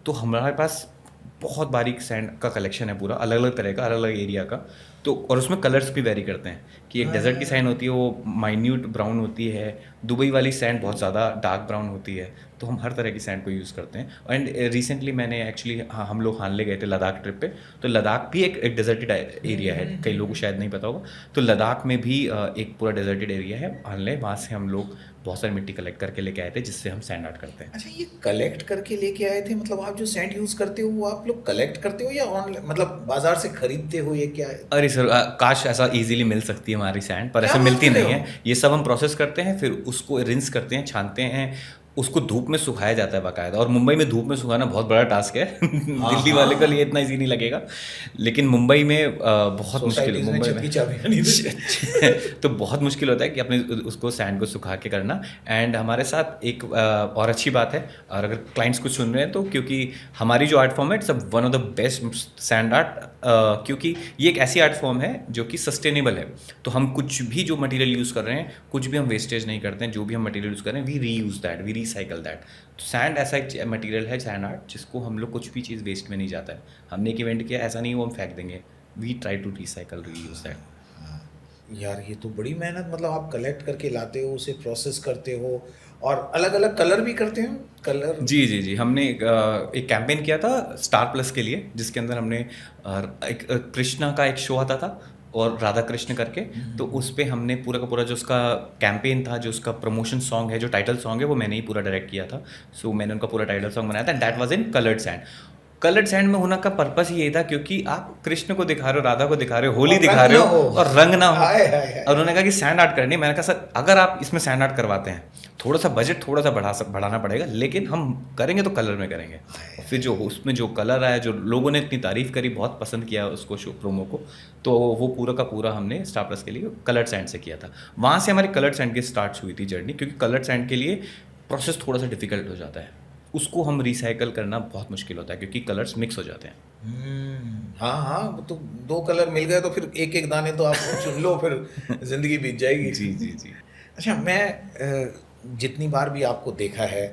तो हमारे पास बहुत बारीक सैंड का कलेक्शन है पूरा, अलग अलग तरह का, अलग अलग एरिया का। तो और उसमें कलर्स भी वेरी करते हैं कि एक डेजर्ट की सैंड होती है वो माइन्यूट ब्राउन होती है, दुबई वाली सैंड बहुत ज़्यादा डार्क ब्राउन होती है। तो हम हर तरह की सैंड को यूज़ करते हैं। एंड रिसेंटली मैंने एक्चुअली हम लोग हानले गए थे लद्दाख ट्रिप पे, तो लद्दाख भी एक डेजर्टेड एरिया है, कई लोगों को शायद नहीं पता होगा। तो लद्दाख में भी एक पूरा डेजर्टेड एरिया है हानले, वहाँ से हम लोग बहुत सारी मिट्टी कलेक्ट करके लेके आए थे, जिससे हम सैंड आर्ट करते हैं। अच्छा, ये कलेक्ट करके लेके आए थे, मतलब आप जो सैंड यूज करते हो वो आप लोग कलेक्ट करते हो या ऑनलाइन मतलब बाजार से खरीदते हो, ये क्या है? अरे सर, काश ऐसा इजीली मिल सकती है हमारी सैंड, पर ऐसा मिलती नहीं है। ये सब हम प्रोसेस करते हैं, फिर उसको रिंस करते हैं, छानते हैं, उसको धूप में सुखाया जाता है बाकायदा। और मुंबई में धूप में सुखाना बहुत बड़ा टास्क है। दिल्ली वाले के लिए इतना इजी नहीं लगेगा, लेकिन मुंबई में बहुत मुश्किल, मुंबई में तो बहुत मुश्किल होता है कि अपने उसको सैंड को सुखा के करना। एंड हमारे साथ एक और अच्छी बात है, और अगर क्लाइंट्स कुछ सुन रहे हैं तो, क्योंकि हमारी जो आर्ट फॉर्म है, it's one of the best sand art, क्योंकि ये एक ऐसी आर्ट फॉर्म है जो कि सस्टेनेबल है। तो हम कुछ भी जो मटेरियल यूज़ कर रहे हैं, कुछ भी हम वेस्टेज नहीं करते हैं। जो भी हम मटेरियल यूज़ कर रहे हैं, we reuse that, we recycle that. तो सैंड ऐसा एक मटेरियल है, सैंड आर्ट, जिसको हम लोग कुछ भी चीज़ वेस्ट में नहीं जाता है। हमने एक इवेंट किया, ऐसा नहीं वो हम फेंक देंगे, we try to recycle, reuse that. यार ये तो बड़ी मेहनत, मतलब आप कलेक्ट करके लाते हो, उसे प्रोसेस करते हो और अलग अलग कलर भी करते हो, कलर। जी जी जी, हमने एक कैंपेन किया था स्टार प्लस के लिए, जिसके अंदर हमने एक कृष्णा का एक शो आता था और राधा कृष्ण करके, तो उस पे हमने पूरा का पूरा जो उसका कैंपेन था, जो उसका प्रमोशन सॉन्ग है, जो टाइटल सॉन्ग है, वो मैंने ही पूरा डायरेक्ट किया था। सो मैंने उनका पूरा टाइटल सॉन्ग बनाया था, that was in coloured sand. Coloured sand में होना का पर्पस ये था क्योंकि आप कृष्ण को दिखा रहे हो, राधा को दिखा रहे हो, होली और दिखा रंग रहे ना हो हो। और रंग ना हो। हाय हाय हाय। और उन्होंने कहा कि सैंड आर्ट करनी है। मैंने कहा सर अगर आप इसमें सैंड आर्ट करवाते हैं, थोड़ा सा बजट थोड़ा सा बढ़ाना पड़ेगा, लेकिन हम करेंगे तो कलर में करेंगे। और फिर जो उसमें जो कलर आया, जो लोगों ने इतनी तारीफ करी, बहुत पसंद किया उसको शो प्रोमो को, तो वो पूरा का पूरा हमने स्टार प्लस के लिए कलर्ड सैंड से किया था। वहाँ से हमारी कलर्ड सैंड की स्टार्ट हुई थी जर्नी, क्योंकि कलर्ड सैंड के लिए प्रोसेस थोड़ा सा डिफिकल्ट हो जाता है, उसको हम रिसाइकल करना बहुत मुश्किल होता है क्योंकि कलर्स मिक्स हो जाते हैं। हाँ हाँ, वो तो दो कलर मिल गए तो फिर एक एक दाने तो आप चुन लो, फिर जिंदगी बीत जाएगी। जी जी जी। अच्छा, मैं जितनी बार भी आपको देखा है,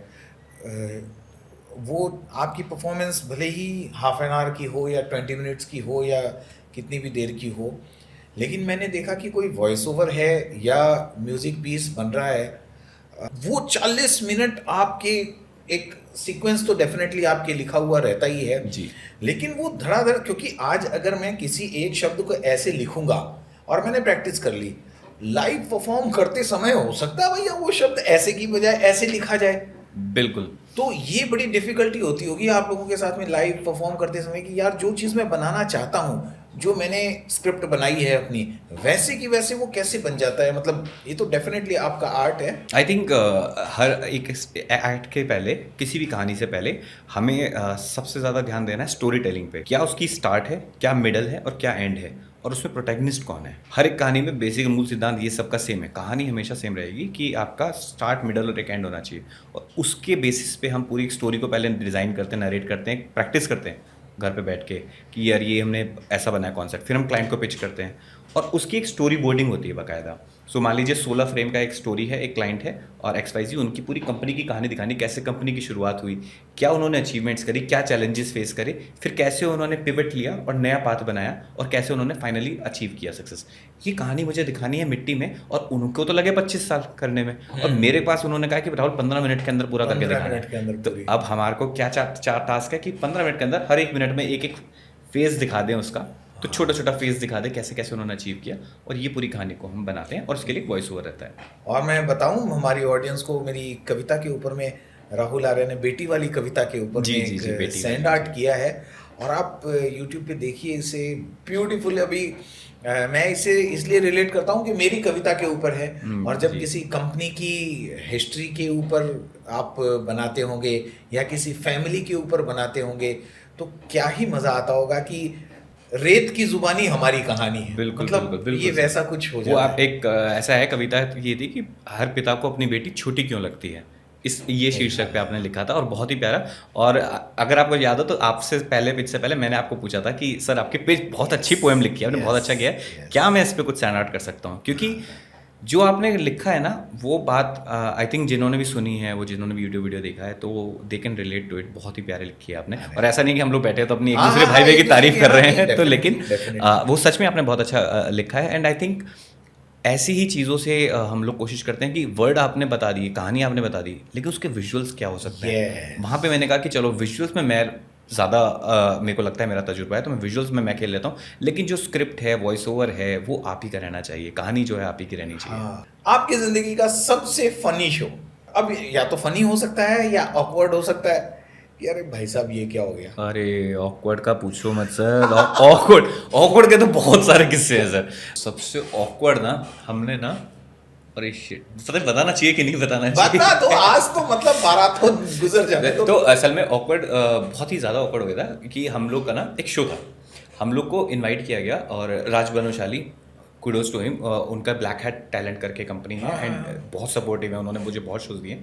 वो आपकी परफॉर्मेंस भले ही हाफ एन आवर की हो या 20 मिनट्स की हो या कितनी भी देर की हो, लेकिन मैंने देखा कि कोई वॉइस ओवर है या म्यूजिक पीस बन रहा है, वो 40 मिनट आपके एक सीक्वेंस तो डेफिनेटली आपके लिखा हुआ रहता ही है जी। लेकिन वो धड़ाधड़, क्योंकि आज अगर मैं किसी एक शब्द को ऐसे लिखूंगा और मैंने प्रैक्टिस कर ली, लाइव परफॉर्म करते समय हो सकता है भैया वो शब्द ऐसे की बजाय ऐसे लिखा जाए। बिल्कुल। तो ये बड़ी डिफिकल्टी होती होगी आप लोगों के साथ में लाइव परफॉर्म करते समय कि यार जो चीज़ मैं बनाना चाहता हूँ, जो मैंने स्क्रिप्ट बनाई है अपनी, वैसे की वैसे वो कैसे बन जाता है। मतलब ये तो डेफिनेटली आपका आर्ट है। आई थिंक हर एक एक्ट के पहले, किसी भी कहानी से पहले हमें सबसे ज़्यादा ध्यान देना है स्टोरी टेलिंग पे। क्या उसकी स्टार्ट है, क्या मिडल है और क्या एंड है, और उसमें प्रोटैगनिस्ट कौन है। हर एक कहानी में बेसिक मूल सिद्धांत ये सबका सेम है। कहानी हमेशा सेम रहेगी कि आपका स्टार्ट, मिडल और एक एंड होना चाहिए, और उसके बेसिस पे हम पूरी स्टोरी को पहले डिज़ाइन करते हैं, नरेट करते हैं, प्रैक्टिस करते हैं घर पे बैठ के कि यार ये हमने ऐसा बनाया कॉन्सेप्ट। फिर हम क्लाइंट को पिच करते हैं और उसकी एक स्टोरी बोर्डिंग होती है बाकायदा। सो मान लीजिए 16 फ्रेम का एक स्टोरी है, एक क्लाइंट है और XYZ, उनकी पूरी कंपनी की कहानी दिखानी, कैसे कंपनी की शुरुआत हुई, क्या उन्होंने अचीवमेंट्स करी, क्या चैलेंजेस फेस करे, फिर कैसे उन्होंने पिवट लिया और नया पाथ बनाया, और कैसे उन्होंने फाइनली अचीव किया सक्सेस। ये कहानी मुझे दिखानी है मिट्टी में, और उनको तो लगे 25 साल करने में, और मेरे पास उन्होंने कहा कि राहुल 15 मिनट के अंदर पूरा करके 15 दिखाना मिनट के है। अंदर तो पूरी। अब हमारे को क्या चार टास्क है कि 15 मिनट के अंदर हर एक मिनट में एक एक फेज दिखा दें उसका, तो छोटा छोटा फेज दिखा दें कैसे कैसे उन्होंने अचीव किया, और ये पूरी कहानी को हम बनाते हैं और उसके लिए वॉइस ओवर रहता है। और मैं बताऊं हमारी ऑडियंस को, मेरी कविता के ऊपर में राहुल आर्य ने बेटी वाली कविता के ऊपर जी, में जी, जी, एक बेटी सैंड वाली, आर्ट किया है, और आप यूट्यूब पे देखिए इसे, ब्यूटीफुल। अभी मैं इसे इसलिए रिलेट करता हूँ कि मेरी कविता के ऊपर है, और जब जी। किसी कंपनी की हिस्ट्री के ऊपर आप बनाते होंगे या किसी फैमिली के ऊपर बनाते होंगे, तो क्या ही मज़ा आता होगा कि रेत की जुबानी हमारी कहानी है। बिल्कुल मतलब बिल्कुल बिल्कुल ये सर। वैसा कुछ हो वो जाता आप है। एक ऐसा है, कविता ये थी कि हर पिता को अपनी बेटी छोटी क्यों लगती है, ये शीर्षक पे आपने लिखा था, और बहुत ही प्यारा। और अगर आपको याद हो तो आपसे पहले, पिच से पहले मैंने आपको पूछा था कि सर आपकी पेज बहुत अच्छी पोएम लिखी है, आपने बहुत अच्छा किया है, क्या मैं इस पे कुछ स्टैंड आउट कर सकता हूँ, क्योंकि जो आपने लिखा है ना, वो बात आई थिंक जिन्होंने भी सुनी है, वो जिन्होंने भी यूट्यूब वीडियो देखा है, तो they can relate to it. बहुत ही प्यारे लिखी है आपने, और ऐसा नहीं कि हम लोग बैठे तो अपनी एक हाँ, दूसरे हाँ, भाई भाई एक की दूसरे तारीफ की, कर हाँ, रहे नहीं, हैं, तो definitely, लेकिन definitely। वो सच में आपने बहुत अच्छा लिखा है। एंड आई थिंक ऐसी ही चीज़ों से हम लोग कोशिश करते हैं कि वर्ड आपने बता दी, कहानी आपने बता दी, लेकिन उसके विजुअल्स क्या हो सकते हैं। Yes। वहाँ पे मैंने कहा कि चलो विजुअल्स में मैं ज़्यादा मेरे को लगता है मेरा तजुर्बा है, तो मैं विजुअल्स में मैं खेल लेता हूँ, लेकिन जो स्क्रिप्ट है, वॉइस ओवर है, वो आप ही का रहना चाहिए, कहानी जो है आप ही की रहनी चाहिए। हाँ, आपकी जिंदगी का सबसे फनी शो, अब या तो फनी हो सकता है या ऑकवर्ड हो सकता है कि अरे भाई साहब ये क्या हो गया। अरे ऑकवर्ड का पूछो मत सर। ऑकवर्ड ऑकवर्ड के तो बहुत सारे किस्से हैं सर। सबसे ऑकवर्ड ना, हमने ना, अरे शिट, पता नहीं बताना चाहिए कि नहीं बताना चाहिए। बता तो, आज तो मतलब बारात तो गुजर जाने दो। तो असल में ऑकवर्ड बहुत ही ज़्यादा ऑकवर्ड हो गया था कि हम लोग का ना एक शो था, हम लोग को इनवाइट किया गया, और राज बनोशाली, कुडोज टू हिम, उनका ब्लैक हैट टैलेंट करके कंपनी है, एंड बहुत सपोर्टिव है, उन्होंने मुझे बहुत शोज दिए।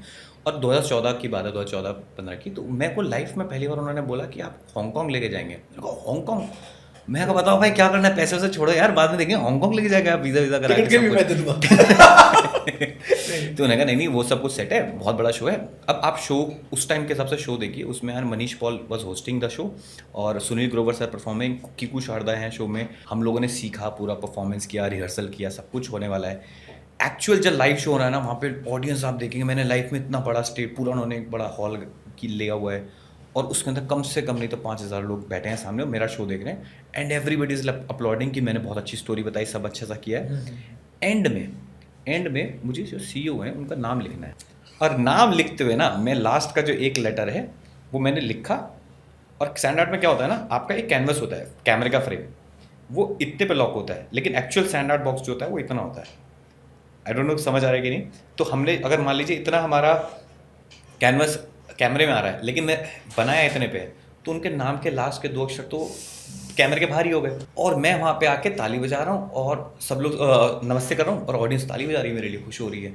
और 2014 की बात है, 2014-15 की, तो मेरे को लाइफ में पहली बार उन्होंने बोला कि आप हांगकांग लेके जाएंगे। मेरे को हांगकांग, मैं कहा बताओ भाई क्या करना है, पैसे वैसे छोड़ो यार, बाद में देखेंगे, हांगकांग लेके जाएगा आप, वीज़ा करा के टिकट के सब भी कुछ। मैं दे दूंगा। तो उन्होंने कहा नहीं नहीं वो सब कुछ सेट है, बहुत बड़ा शो है। अब आप शो उस टाइम के हिसाब से शो देखिए, उसमें यार Manish Paul was hosting the show और सुनील ग्रोवर सर परफॉर्मिंग, कीकू शारदा हैं शो में। हम लोगों ने सीखा, पूरा परफॉर्मेंस किया, रिहर्सल किया, सब कुछ होने वाला है। एक्चुअल जब लाइव शो हो रहा है ना, वहाँ पे ऑडियंस आप देखेंगे, मैंने लाइफ में इतना बड़ा स्टेज पूरा उन्होंने एक बड़ा हॉल की लिया हुआ है और उसके अंदर कम से कम नहीं तो 5,000 लोग बैठे हैं सामने और मेरा शो देख रहे हैं। एंड एवरीबडी इज अपलॉडिंग कि मैंने बहुत अच्छी स्टोरी बताई, सब अच्छा सा किया है। एंड में मुझे जो CEO हैं उनका नाम लिखना है, और नाम लिखते हुए ना मैं लास्ट का जो एक लेटर है वो मैंने लिखा। और सैंड आर्ट में क्या होता है ना, आपका एक कैनवस होता है, कैमरे का फ्रेम, वो इतने पे लॉक होता है, लेकिन एक्चुअल सैंड आर्ट बॉक्स जो होता है वो इतना होता है। आई डोंट नो समझ आ रहा है कि नहीं। तो हमने अगर मान लीजिए इतना हमारा कैनवस कैमरे में आ रहा है, लेकिन मैं बनाया इतने पे, तो उनके नाम के लास्ट के 2 अक्षर तो कैमरे के बाहर ही हो गए। और मैं वहाँ पे आके ताली बजा रहा हूँ और सब लोग नमस्ते कर रहा हूँ और ऑडियंस ताली बजा रही है, मेरे लिए खुश हो रही है।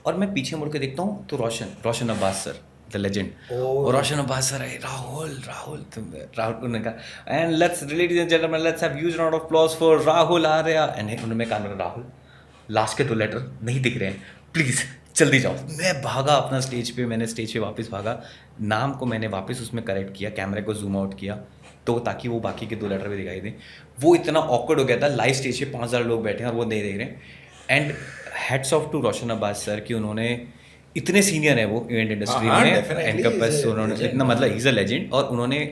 और मैं पीछे मुड़ के देखता हूँ तो रोशन अब्बास सर, द लेजेंड, और रोशन अब्बास सर है, राहुल उन्होंने कहा and let's ladies and gentleman let's have huge round of applause for Rahul Arya. And उन्होंने कहा राहुल लास्ट के 2 लेटर नहीं दिख रहे हैं, प्लीज़ जल्दी जाओ। मैं भागा अपना स्टेज पे, मैंने स्टेज पे वापस भागा, नाम को मैंने वापस उसमें करेक्ट किया, कैमरे को जूम आउट किया तो ताकि वो बाकी के 2 लेटर भी दिखाई दें। वो इतना ऑकवर्ड हो गया था, लाइव स्टेज पे 5,000 लोग बैठे हैं और वो नहीं देख रहे हैं। And hats off to Roshan Abbas sir कि उन्होंने, इतने सीनियर है वो इवेंट इंडस्ट्री हाँ, में, definitely, एनकम्पस उन्होंने legend, इतना, मतलब इज़ अ लेजेंड। और उन्होंने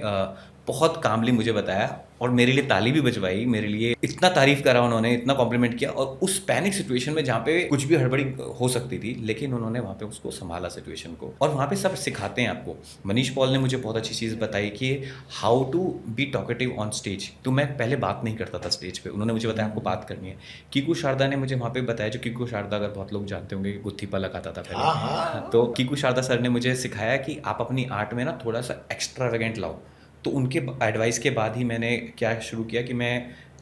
बहुत कामली मुझे बताया और मेरे लिए ताली भी बजवाई, मेरे लिए इतना तारीफ करा उन्होंने, इतना कॉम्प्लीमेंट किया। और उस पैनिक सिचुएशन में जहाँ पे कुछ भी हड़बड़ी हो सकती थी, लेकिन उन्होंने वहाँ पे उसको संभाला सिचुएशन को। और वहाँ पे सब सिखाते हैं आपको। मनीष पॉल ने मुझे बहुत अच्छी चीज़ बताई कि how to be talkative on stage. तो मैं पहले बात नहीं करता था स्टेज पे, उन्होंने मुझे बताया आपको बात करनी है। कीकू शारदा ने मुझे वहाँ पे बताया, जो कीकू शारदा अगर बहुत लोग जानते होंगे, गुत्थी पलक आता था पहले, तो कीकू शारदा सर ने मुझे सिखाया कि आप अपनी आर्ट में ना थोड़ा सा एक्स्ट्रावेगेंट लाओ। तो उनके एडवाइस के बाद ही मैंने क्या शुरू किया कि मैं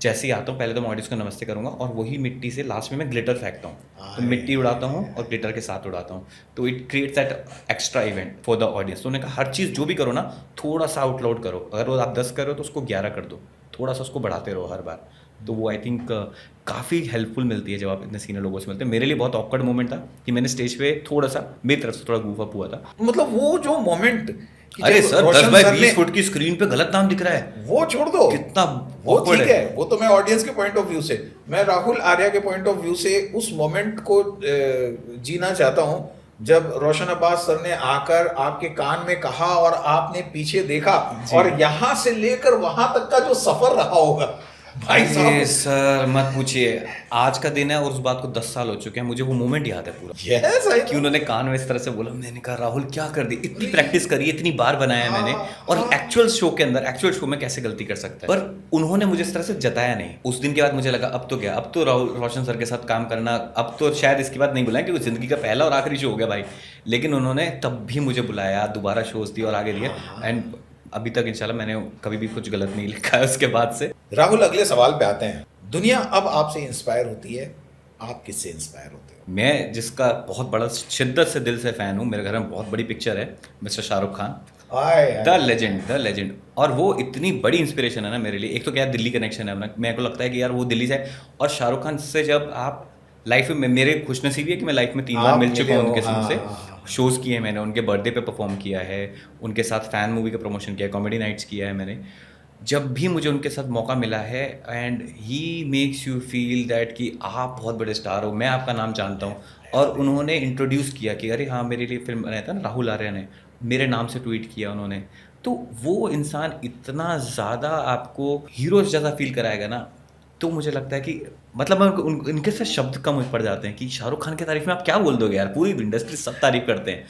जैसे ही आता हूँ पहले तो मैं ऑडियंस को नमस्ते करूँगा और वही मिट्टी से लास्ट में मैं ग्लिटर फेंकता हूँ। तो मिट्टी उड़ाता हूँ और ग्लिटर के साथ उड़ाता हूँ, तो it creates that extra event for the audience. तो उन्होंने कहा हर चीज़ जो भी करो ना थोड़ा सा आउटलाउड करो, अगर वो आप 10 करो तो उसको 11 कर दो, थोड़ा सा उसको बढ़ाते रहो हर बार। तो वो आई थिंक काफ़ी हेल्पफुल मिलती है जब आप इतने सीनियर लोगों से मिलते हैं। मेरे लिए बहुत ऑकवर्ड मोमेंट था कि मैंने स्टेज पे थोड़ा सा मेरी तरफ से थोड़ा goof up हुआ था। मतलब वो जो मोमेंट, अरे सर 10 बाय 20 फुट की स्क्रीन पे गलत नाम दिख रहा है, वो छोड़ दो, कितना वो awkward ठीक है, वो तो मैं ऑडियंस के पॉइंट ऑफ व्यू से, मैं राहुल आर्या के पॉइंट ऑफ व्यू से उस मोमेंट को जीना चाहता हूँ जब रोशन अब्बास सर ने आकर आपके कान में कहा और आपने पीछे देखा और यहाँ से लेकर वहां तक का जो सफर रहा होगा भाई अरे साहब। सर मत पूछिए, आज का दिन है और उस बात को 10 साल हो चुके हैं, मुझे वो मोमेंट याद है पूरा यस आई कि उन्होंने कान में इस तरह से बोला। मैंने कहा राहुल क्या कर दी, इतनी प्रैक्टिस करी, इतनी बार बनाया है मैंने, और एक्चुअल शो के अंदर, एक्चुअल शो में कैसे गलती कर सकता है। पर उन्होंने मुझे इस तरह से जताया नहीं। उस दिन के बाद मुझे लगा अब तो क्या, अब तो राहुल रोशन सर के साथ काम करना, अब तो शायद इसके बाद नहीं बुलाएं क्योंकि जिंदगी का पहला और आखिरी शो हो गया भाई। लेकिन उन्होंने तब भी मुझे बुलाया, दोबारा शोज दिए और आगे दिए। एंड अभी तक इंशाल्लाह मैंने कभी भी कुछ गलत नहीं लिखा है उसके बाद से। राहुल अगले सवाल पे आते हैं। दुनिया अब आपसे इंस्पायर होती है, आप किससे इंस्पायर होते हो? मैं जिसका बहुत बड़ा शिद्दत से दिल से फ़ैन हूँ, मेरे घर में बहुत बड़ी पिक्चर है, mister Shahrukh Khan, the legend. और वो इतनी बड़ी इंस्पिरेशन है ना मेरे लिए। एक तो क्या दिल्ली कनेक्शन है अपना, मेरे को लगता है कि यार वो दिल्ली से है। और शाहरुख खान से जब आप लाइफ में, मेरे खुशनसीबी है कि मैं लाइफ में 3 बार मिल चुका हूँ उनके से, शोज़ किए हैं मैंने, उनके बर्थडे पे परफॉर्म किया है, उनके साथ फ़ैन मूवी का प्रमोशन किया है, कॉमेडी नाइट्स किया है मैंने। जब भी मुझे उनके साथ मौका मिला है, and he makes you feel that कि आप बहुत बड़े स्टार हो, मैं आपका नाम जानता हूँ। और उन्होंने इंट्रोड्यूस किया कि अरे हाँ मेरे लिए फिल्म बनाया था ना राहुल आर्या ने, मेरे नाम से ट्वीट किया उन्होंने। तो वो इंसान इतना ज़्यादा आपको हीरोज़ जैसा फील कराएगा ना, तो मुझे लगता है कि मतलब इनके से शब्द कम पड़ जाते हैं कि शाहरुख खान की तारीफ में आप क्या बोल दोगे यार, पूरी इंडस्ट्री सब तारीफ करते हैं।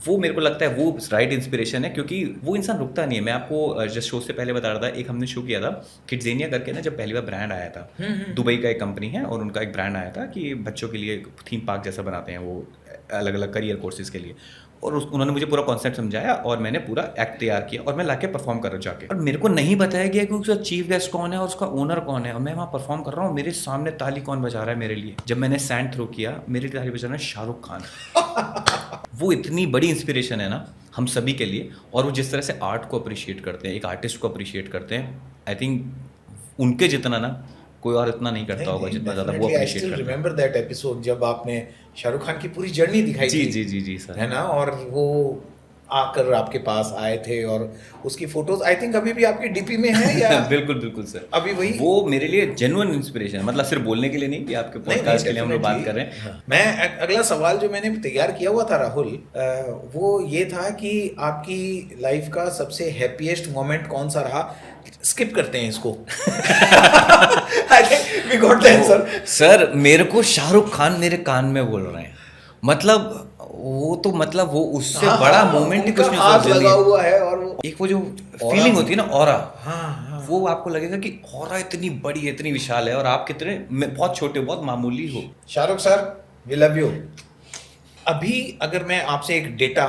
वो मेरे को लगता है वो राइट इंस्पिरेशन है, क्योंकि वो इंसान रुकता नहीं है। मैं आपको जस्ट शो से पहले बता रहा था, एक हमने शो किया था किड्जेनिया करके ना, जब पहली बार ब्रांड आया था, दुबई का एक कंपनी है और उनका एक ब्रांड आया था कि बच्चों के लिए थीम पार्क जैसा बनाते हैं वो, अलग अलग करियर कोर्सेज के लिए। और उन्होंने मुझे पूरा कॉन्सेप्ट समझाया और मैंने पूरा एक्ट तैयार किया और मैं लाके परफॉर्म कर रहा हूँ जाके। और मेरे को नहीं बताया गया कि उसका चीफ गेस्ट कौन है और उसका ओनर कौन है, और मैं वहाँ परफॉर्म कर रहा हूँ, मेरे सामने ताली कौन बजा रहा है मेरे लिए। जब मैंने सैंड थ्रो किया, मेरे लिए ताली बजा रहा है शाहरुख खान। वो इतनी बड़ी इंस्पिरेशन है ना हम सभी के लिए। और वो जिस तरह से आर्ट को अप्रिशिएट करते हैं, एक आर्टिस्ट को अप्रिशिएट करते हैं, आई थिंक उनके जितना ना कोई और इतना नहीं करता होगा जितना ज़्यादा वो अप्रिशिएट करते हैं। रिमेंबर दैट एपिसोड जब आपने शाहरुख खान की पूरी जर्नी दिखाई जी थी, जी जी जी सर। है ना, और वो आकर आपके पास आए थे और उसकी फोटोज आई थिंक अभी भी आपकी डीपी में है या बिल्कुल बिल्कुल सर। अभी वही? वो मेरे लिए जेन्युइन इंस्पिरेशन है, मतलब सिर्फ बोलने के लिए नहीं कि आपके पॉडकास्ट के लिए हम लोग बात कर रहे हैं। हाँ। मैं अगला सवाल जो मैंने तैयार किया हुआ था राहुल, वो ये था कि आपकी लाइफ का सबसे हैप्पीएस्ट मोमेंट कौन सा रहा? स्किप करते हैं इसको। I think we got the answer. Sir मेरे को शाहरुख खान मेरे कान में बोल रहे हैं, मतलब वो तो मतलब वो उससे हाँ, बड़ा हाँ, मोमेंट ही उनका कुछ नहीं हाथ होता लगा जल्दी। हुआ है और वो एक वो जो फीलिंग होती है ना ऑरा, हाँ वो आपको लगेगा कि ऑरा इतनी बड़ी है, इतनी विशाल है और आप कितने बहुत छोटे हो, बहुत मामूली हो। Shahrukh sir we love you. अभी अगर मैं आपसे एक डेटा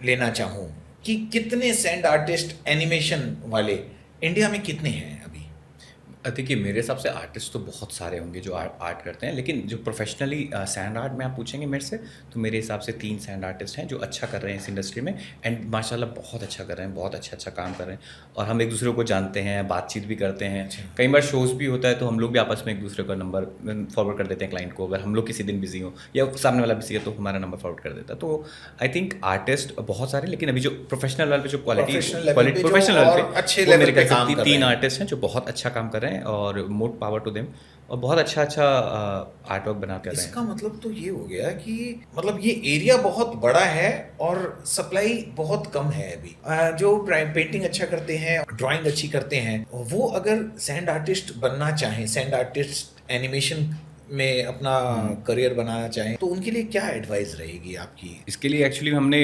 लेना चाहूँ कि कितने सैंड आर्टिस्ट एनिमेशन वाले इंडिया में कितने हैं अभी? देखिए मेरे हिसाब से आर्टिस्ट तो बहुत सारे होंगे जो आर्ट करते हैं, लेकिन जो प्रोफेशनली सैंड आर्ट में आप पूछेंगे मेरे से तो मेरे हिसाब से 3 सैंड आर्टिस्ट हैं जो अच्छा कर रहे हैं इस इंडस्ट्री में, एंड माशाल्लाह बहुत अच्छा कर रहे हैं, बहुत अच्छा काम कर रहे हैं और हम एक दूसरे को जानते हैं, बातचीत भी करते हैं। कई बार शोज़ भी होता है तो हम लोग भी आपस में एक दूसरे का नंबर फॉरवर्ड कर देते हैं क्लाइंट को, अगर हम लोग किसी दिन बिजी हो या सामने वाला बिजी है तो हमारा नंबर फॉरवर्ड कर देता है। तो आई थिंक आर्टिस्ट बहुत सारे, लेकिन अभी जो प्रोफेशनल लेवल पे जो Professional level पे जो प्रोफेशनल और लेवल पे अच्छे वो level मेरे पे ख्याल काम से कर 3 रहे हैं। आर्टिस्ट हैं जो बहुत अच्छा काम कर रहे हैं और मोर पावर टू देम, और बहुत अच्छा आर्ट वर्क बना कर रहे हैं। इसका मतलब तो ये हो गया कि मतलब ये एरिया बहुत बड़ा है और सप्लाई बहुत कम है अभी। जो पेंटिंग अच्छा करते हैं, ड्राइंग अच्छी करते हैं, वो अगर सैंड आर्टिस्ट बनना चाहें, सैंड आर्टिस्ट एनिमेशन में अपना करियर बनाना चाहें, तो उनके लिए क्या एडवाइस रहेगी आपकी? इसके लिए एक्चुअली हमने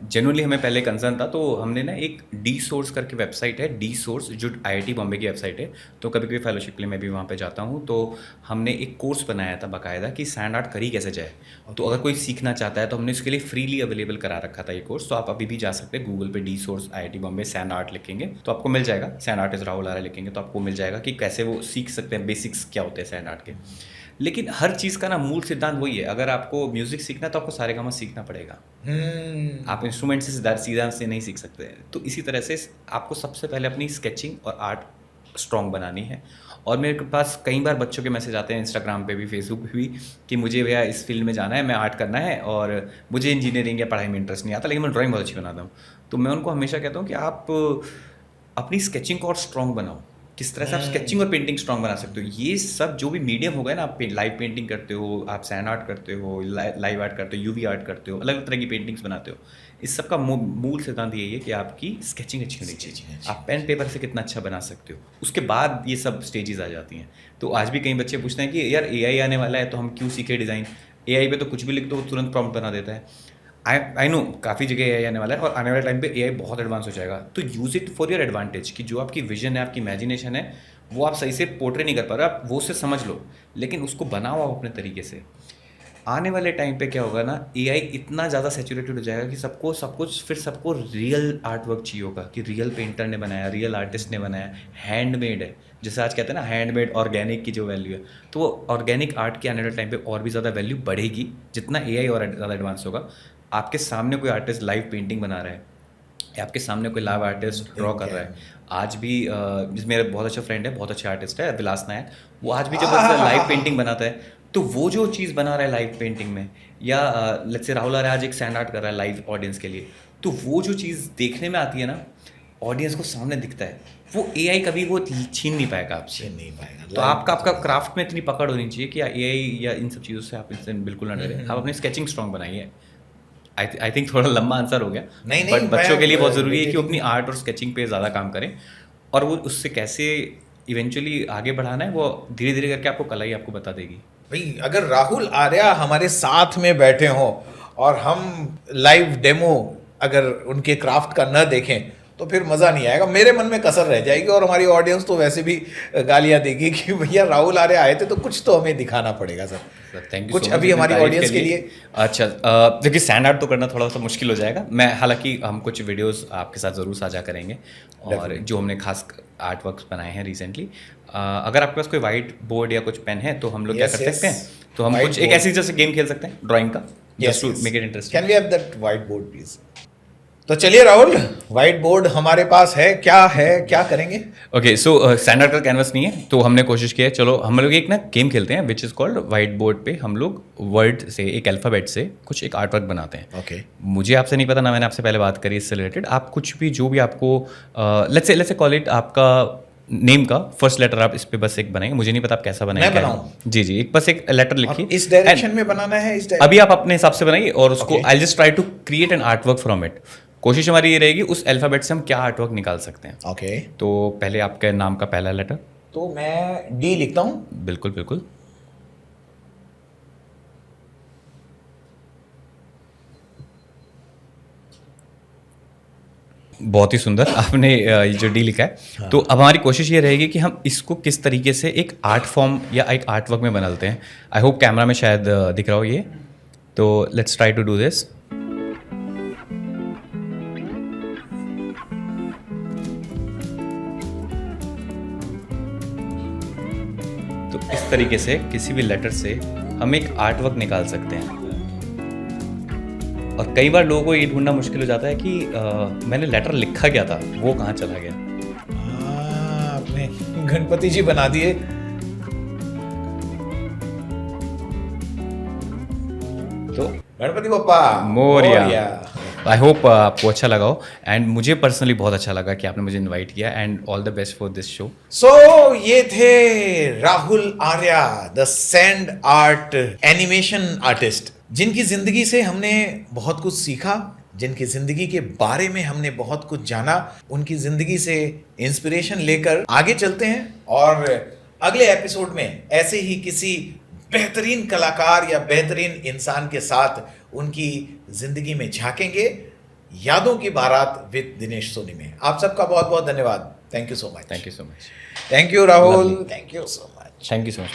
जेनुअनली हमें पहले कंसर्न था तो हमने ना एक डी सोर्स करके वेबसाइट है, डी सोर्स जो IIT बॉम्बे की वेबसाइट है, तो कभी कभी फेलोशिप के लिए मैं भी वहाँ पे जाता हूँ, तो हमने एक कोर्स बनाया था बाकायदा कि सैंड आर्ट करी कैसे जाए। तो अगर कोई सीखना चाहता है तो हमने इसके लिए फ्रीली अवेलेबल करा रखा था ये कोर्स, तो आप अभी भी जा सकते हैं गूगल पे D source IIT Bombay sand art लिखेंगे तो आपको मिल जाएगा, सैंड आर्टिस्ट राहुल आर्य लिखेंगे तो आपको मिल जाएगा कि कैसे वो सीख सकते हैं, बेसिक्स क्या होते हैं सैंड आर्ट के। लेकिन हर चीज़ का ना मूल सिद्धांत वही है, अगर आपको म्यूज़िक सीखना है तो आपको सारेगामा सीखना पड़ेगा। आप इंस्ट्रूमेंट से सीधा से नहीं सीख सकते। तो इसी तरह से आपको सबसे पहले अपनी स्केचिंग और आर्ट स्ट्रॉन्ग बनानी है। और मेरे पास कई बार बच्चों के मैसेज आते हैं इंस्टाग्राम पे भी, फेसबुक पे भी, कि मुझे भैया इस फील्ड में जाना है, मैं आर्ट करना है और मुझे इंजीनियरिंग या पढ़ाई में इंटरेस्ट नहीं आता, लेकिन मैं ड्राइंग बहुत अच्छी बनाता हूँ। तो मैं उनको हमेशा कहता हूँ कि आप अपनी स्केचिंग को और स्ट्रॉन्ग बनाओ। किस तरह से आप स्केचिंग और पेंटिंग स्ट्रॉन्ग बना सकते हो, ये सब जो भी मीडियम होगा ना, आप लाइव पेंटिंग करते हो, आप सैंड आर्ट करते हो, लाइव आर्ट करते हो, यूवी आर्ट करते हो, अलग अलग तरह की पेंटिंग्स बनाते हो, इस सब का मूल सिद्धांत यही है कि आपकी स्केचिंग अच्छी होनी चाहिए। आप पेन पेपर से कितना अच्छा बना सकते हो, उसके बाद ये सब स्टेजेस आ जाती हैं। तो आज भी कई बच्चे पूछते हैं कि यार AI आने वाला है तो हम क्यों सीखे डिज़ाइन, AI पे तो कुछ भी लिख दो वो तुरंत प्रॉम्प्ट बना देता है। आई नो काफ़ी जगह AI आने वाला है और आने वाले टाइम पे AI बहुत एडवांस हो जाएगा, तो use it for your advantage, कि जो आपकी विजन है, आपकी इमेजिनेशन है, वो आप सही से पोर्ट्रे नहीं कर पा रहे, आप वो से समझ लो, लेकिन उसको बनाओ आप अपने तरीके से। आने वाले टाइम पे क्या होगा ना, AI इतना ज़्यादा सैचुरेटेड हो जाएगा कि सबको रियल आर्ट वर्क चाहिए होगा, कि रियल पेंटर ने बनाया, रियल आर्टिस्ट ने बनाया, हैंडमेड है। जैसे आज कहते हैं ना हैंडमेड ऑर्गेनिक की जो वैल्यू है, तो वो ऑर्गेनिक आर्ट की आने वाले टाइम पे और भी ज़्यादा वैल्यू बढ़ेगी जितना AI और ज़्यादा एडवांस होगा। आपके सामने कोई आर्टिस्ट लाइव पेंटिंग बना रहा है या आपके सामने कोई लाइव आर्टिस्ट ड्रॉ कर रहा है, आज भी मेरा बहुत अच्छा फ्रेंड है, बहुत अच्छा आर्टिस्ट है विलास नायक, वो आज भी जब लाइव पेंटिंग बनाता है तो वो जो चीज़ बना रहा है लाइव पेंटिंग में, या लेट्स से राहुल आर्य आज एक सैंड आर्ट कर रहा है लाइव ऑडियंस के लिए, तो वो जो चीज़ देखने में आती है ना, ऑडियंस को सामने दिखता है, वो AI कभी वो छीन नहीं पाएगा आपसे। नहीं पाएगा। तो आपका क्राफ्ट में इतनी पकड़ होनी चाहिए कि AI या इन सब चीज़ों से आप इनसे बिल्कुल ना डरें, आप अपनी स्केचिंग स्ट्रॉन्ग बनाइए। आई थिंक थोड़ा लंबा आंसर हो गया, नहीं, बट बच्चों के लिए बहुत मैं ज़रूरी है कि वो अपनी आर्ट और स्केचिंग पे ज़्यादा काम करें, और वो उससे कैसे इवेंचुअली आगे बढ़ाना है वो धीरे धीरे करके आपको कला ही आपको बता देगी। भाई अगर राहुल आर्या हमारे साथ में बैठे हों और हम लाइव डेमो अगर उनके क्राफ्ट का न देखें तो फिर मज़ा नहीं आएगा, मेरे मन में कसर रह जाएगी और हमारी ऑडियंस तो वैसे भी गालियाँ देगी कि भैया राहुल आर्या आए थे तो कुछ तो हमें दिखाना पड़ेगा सर। Thank you. कुछ अभी हमारी ऑडियंस के लिए। अच्छा, देखिए सैंड आर्ट तो करना थोड़ा सा मुश्किल हो जाएगा, मैं हालांकि हम कुछ वीडियोस आपके साथ ज़रूर साझा करेंगे, और जो हमने खास आर्ट वर्क्स बनाए हैं रिसेंटली। अगर आपके पास कोई वाइट बोर्ड या कुछ पेन है तो हम लोग क्या कर सकते हैं, तो हम कुछ एक ऐसी जैसे गेम खेल सकते हैं ड्राइंग का, just to make it interesting. Can we have that white board please? तो चलिए राहुल, व्हाइट बोर्ड हमारे पास है, क्या करेंगे? ओके, सो स्टैंडर्ड का कैनवस नहीं है, तो हमने कोशिश किया है, चलो हम लोग एक ना गेम खेलते हैं which is called white board पे हम लोग वर्ड से, एक अल्फ़ाबेट से कुछ एक आर्ट वर्क बनाते हैं। ओके। मुझे आपसे नहीं पता ना, मैंने आपसे पहले बात करी इससे रिलेटेड। आप कुछ भी जो भी आपको लेट्स से कॉल इट, आपका नेम का फर्स्ट लेटर आप इस पे बस एक बनाएंगे। मुझे नहीं पता आप कैसा बनाएंगे। मैं बनाऊं? जी जी, एक बस एक लेटर लिखिए। इस डायरेक्शन में बनाना है, इस अभी आप अपने हिसाब से बनाइए और उसको Okay. I just try to create an art work from it. कोशिश हमारी ये रहेगी उस अल्फ़ाबेट से हम क्या आर्ट वर्क निकाल सकते हैं। ओके। तो पहले आपके नाम का पहला लेटर। तो मैं डी लिखता हूँ। बिल्कुल बिल्कुल। बहुत ही सुंदर आपने ये जो डी लिखा है। हाँ। तो अब हमारी कोशिश ये रहेगी कि हम इसको किस तरीके से एक आर्ट फॉर्म या एक आर्ट वर्क में बदलते हैं। आई होप कैमरा में शायद दिख रहा हो ये। तो let's try to do this. तो इस तरीके से किसी भी लेटर से हम एक आर्ट वर्क निकाल सकते हैं। और कई बार लोगों को ये ढूंढना मुश्किल हो जाता है कि मैंने लेटर लिखा क्या था, वो कहाँ चला गया। आपने गणपति जी बना दिए। तो गणपति बप्पा मोरिया। आई होप आपको अच्छा लगा हो, एंड मुझे पर्सनली बहुत अच्छा लगा कि आपने मुझे इनवाइट किया, and all the best for this show. So ये थे Rahul Arya, the sand art animation artist, जिनकी जिंदगी से हमने बहुत कुछ सीखा, जिनकी जिंदगी के बारे में हमने बहुत कुछ जाना। उनकी जिंदगी से इंस्पिरेशन लेकर आगे चलते हैं और अगले एपिसोड में ऐसे ही किसी बेहतरीन कलाकार या बेहतरीन इंसान के साथ उनकी जिंदगी में झांकेंगे। यादों की बारात विद दिनेश सोनी में। आप सबका बहुत बहुत धन्यवाद। Thank you so much. Thank you so much. Thank you Rahul. Thank you so much. Thank you so much.